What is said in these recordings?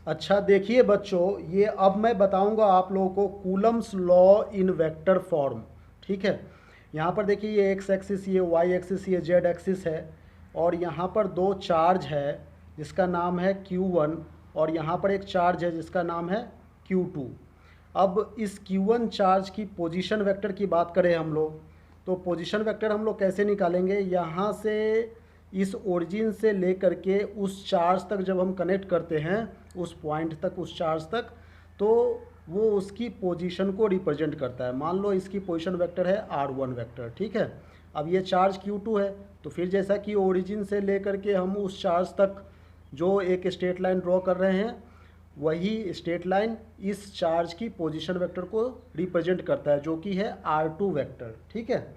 अच्छा देखिए बच्चों, ये अब मैं बताऊंगा आप लोगों को Coulomb's law in vector form. ठीक है। यहाँ पर देखिए ये एक्स एक्सिस, ये वाई एक्सिस, ये जेड एक्सिस है। और यहाँ पर दो चार्ज है जिसका नाम है Q1, और यहाँ पर एक चार्ज है जिसका नाम है Q2। अब इस Q1 चार्ज की पोजीशन वेक्टर की बात करें हम लोग, तो पोजीशन वेक्टर हम लोग कैसे निकालेंगे? यहाँ से इस ओरिजिन से लेकर के उस चार्ज तक जब हम कनेक्ट करते हैं, उस पॉइंट तक, उस चार्ज तक, तो वो उसकी पोजीशन को रिप्रेजेंट करता है। मान लो इसकी पोजीशन वेक्टर है R1 वेक्टर। ठीक है। अब ये चार्ज Q2 है, तो फिर जैसा कि ओरिजिन से लेकर के हम उस चार्ज तक जो एक स्ट्रेट लाइन ड्रॉ कर रहे हैं, वही स्ट्रेट लाइन इस चार्ज की पोजीशन वेक्टर को रिप्रेजेंट करता है, जो कि है R2 वेक्टर। ठीक है।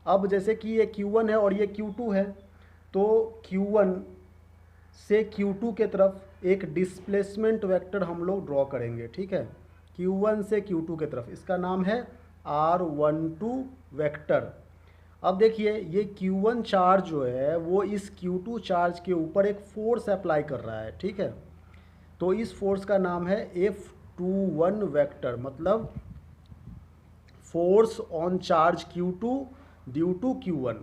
अब जैसे कि ये Q1 है और ये Q2 है, तो Q1 से Q2 के तरफ एक डिस्प्लेसमेंट वेक्टर हम लोग ड्रॉ करेंगे। ठीक है। Q1 से Q2 के तरफ, इसका नाम है R12 वेक्टर। अब देखिए ये Q1 चार्ज जो है वो इस Q2 चार्ज के ऊपर एक फोर्स अप्लाई कर रहा है। ठीक है। तो इस फोर्स का नाम है F21 वेक्टर, मतलब force on charge Q2 due to Q1।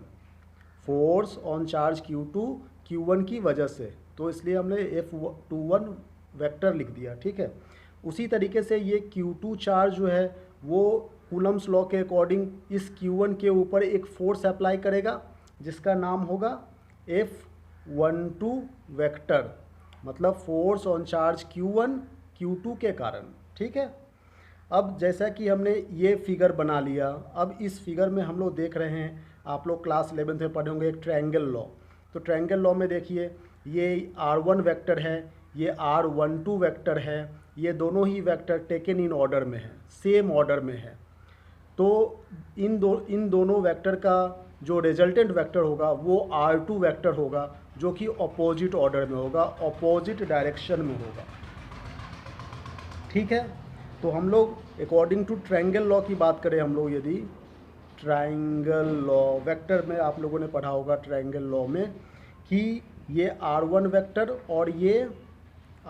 Force on charge Q2 Q1 की वजह से, तो इसलिए हमने F21 वेक्टर लिख दिया। ठीक है। उसी तरीके से ये Q2 चार्ज जो है वो कूलम्स लॉ के अकॉर्डिंग इस Q1 के ऊपर एक फोर्स अप्लाई करेगा जिसका नाम होगा F12 वेक्टर, मतलब force on charge Q1 Q2 के कारण। ठीक है। अब जैसा कि हमने ये फिगर बना लिया, अब इस फिगर में हम लोग देख रहे हैं, आप लोग क्लास 11th में पढ़े होंगे एक ट्रायंगल लॉ। तो ट्रायंगल लॉ में देखिए ये R1 वेक्टर है, ये R12 वेक्टर है, ये दोनों ही वेक्टर टेकन इन ऑर्डर में है, सेम ऑर्डर में है। तो इन दोनों वेक्टर का जो रिजल्टेंट वेक्टर होगा वो R2 वेक्टर होगा, जो कि अपोजिट ऑर्डर में होगा, अपोजिट डायरेक्शन में होगा। ठीक है। तो हम लोग अकॉर्डिंग टू ट्रायंगल लॉ की बात करें, हम लोग यदि ट्रायंगल लॉ वेक्टर में आप लोगों ने पढ़ा होगा ट्रायंगल लॉ में कि ये R1 वेक्टर और ये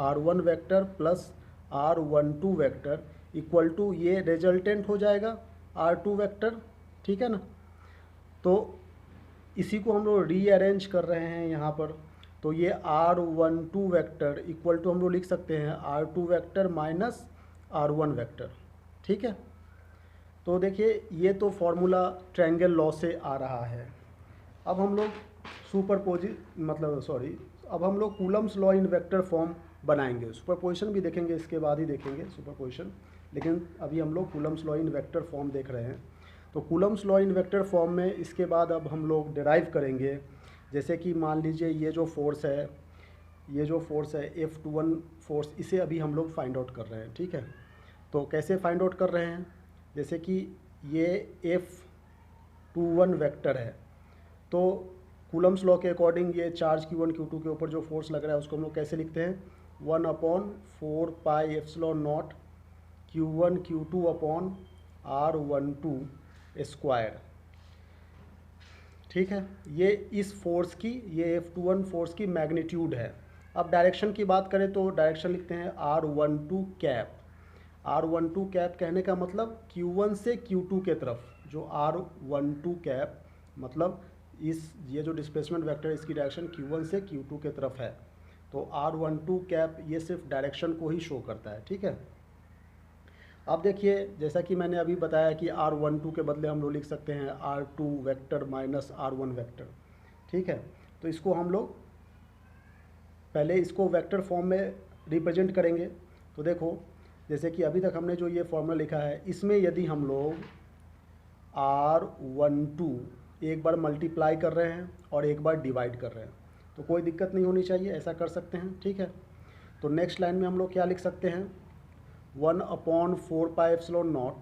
R1 vector plus R12 vector equal to ये रिजल्टेंट हो जाएगा R2 वेक्टर। ठीक है ना। तो इसी को हम लोग रीअरेंज कर रहे हैं यहाँ पर। तो ये R12 वेक्टर इक्वल टू हम लोग लिख सकते हैं R2 vector minus R1 vector. ठीक है। तो देखिए ये तो फॉर्मूला ट्रायंगल लॉ से आ रहा है। अब हम लोग अब हम लोग Coulomb's law in vector form बनाएंगे। सुपरपोजिशन भी देखेंगे, इसके बाद ही देखेंगे सुपरपोजिशन, लेकिन अभी हम लोग Coulomb's law in vector form देख रहे हैं। तो Coulomb's law in vector form में इसके बाद अब हम लोग डिराइव करेंगे। जैसे कि मान लीजिए ये जो फोर्स है, ये जो फोर्स है F21 फोर्स, इसे अभी हम लोग फाइंड आउट कर रहे हैं। ठीक है। तो कैसे फाइंड आउट कर रहे हैं? जैसे कि ये F21 वेक्टर है, तो कूलम्स लॉ के अकॉर्डिंग ये चार्ज Q1 Q2 के ऊपर जो फोर्स लग रहा है उसको हम लोग कैसे लिखते हैं? 1/4πε0 Q1 Q2 upon R12 square. ठीक है। ये इस फोर्स की, ये F21 फोर्स की मैग्नीट्यूड है। अब डायरेक्शन की बात करें तो डायरेक्शन लिखते हैं R12 कैप। R12 कैप कहने का मतलब Q1 से Q2 के तरफ जो R12 कैप, मतलब ये जो डिस्प्लेसमेंट वेक्टर है इसकी डायरेक्शन Q1 से Q2 के तरफ है। तो R12 कैप ये सिर्फ डायरेक्शन को ही शो करता है। ठीक है। अब देखिए जैसा कि मैंने अभी बताया कि R12 के बदले हम लोग लिख सकते हैं R2 vector minus R1 vector. ठीक है। तो इसको हम लोग पहले इसको वेक्टर फॉर्म में रिप्रेजेंट करेंगे। तो देखो जैसे कि अभी तक हमने जो ये फॉर्मूला लिखा है, इसमें यदि हम लोग R12 एक बार मल्टीप्लाई कर रहे हैं और एक बार डिवाइड कर रहे हैं तो कोई दिक्कत नहीं होनी चाहिए, ऐसा कर सकते हैं। ठीक है। तो नेक्स्ट लाइन में हम लोग क्या लिख सकते हैं? 1/4πε0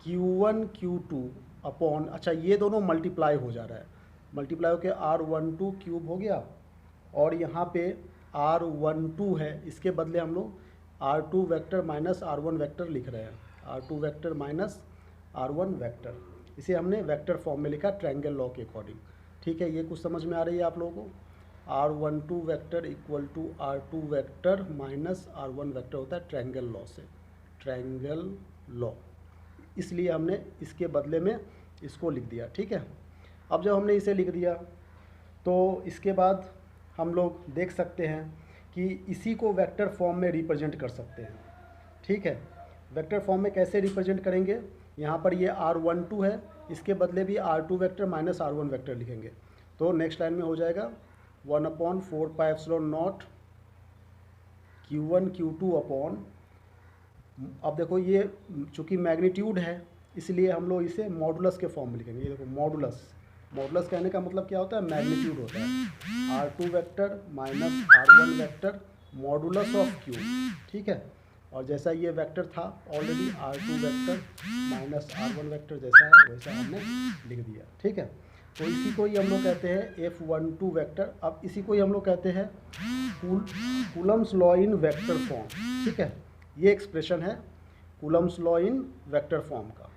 Q1 Q2 अपॉन, अच्छा ये दोनों मल्टीप्लाई हो जा रहा है, मल्टीप्लाई होकर R12 क्यूब हो गया, और यहाँ पे R12 है, इसके बदले हम लोग R2 vector minus R1 vector लिख रहे हैं, R2 vector minus R1 vector. इसे हमने वेक्टर फॉर्म में लिखा ट्रायंगल लॉ के अकॉर्डिंग। ठीक है। ये कुछ समझ में आ रही है आप लोगों को? R12 vector equal to R2 vector minus R1 vector होता है ट्रायंगल लॉ से, ट्रायंगल लॉ, इसलिए हमने इसके बदले में इसको लिख दिया। ठीक है, अब जब हमने इसे लिख दिया तो इसके बाद हम लोग देख सकते हैं कि इसी को वेक्टर फॉर्म में रिप्रेजेंट कर सकते हैं। ठीक है, वेक्टर फॉर्म में कैसे रिप्रेजेंट करेंगे, यहाँ पर ये R12 है, इसके बदले भी R2 vector minus R1 vector लिखेंगे। तो नेक्स्ट लाइन में हो जाएगा 1/4πε0 Q1 Q2 अपॉन, अब देखो ये चूँकि मैग्नीट्यूड है इसलिए हम लोग इसे मॉडुलस के फॉर्म में लिखेंगे। ये देखो मॉडुलस, मॉडुलस कहने का मतलब क्या होता है, मैग्नीट्यूड होता है। R2 vector minus R1 vector modulus of Q। ठीक है, और जैसा ये वेक्टर था already R2 vector minus R1 vector जैसा है वैसा हमने लिख दिया। ठीक है, तो इसी को ही हम लोग कहते हैं F12 वेक्टर। अब इसी को ही हम लोग कहते हैं Coulomb's law in vector form. ठीक है, ये एक्सप्रेशन है Coulomb's law in vector form का।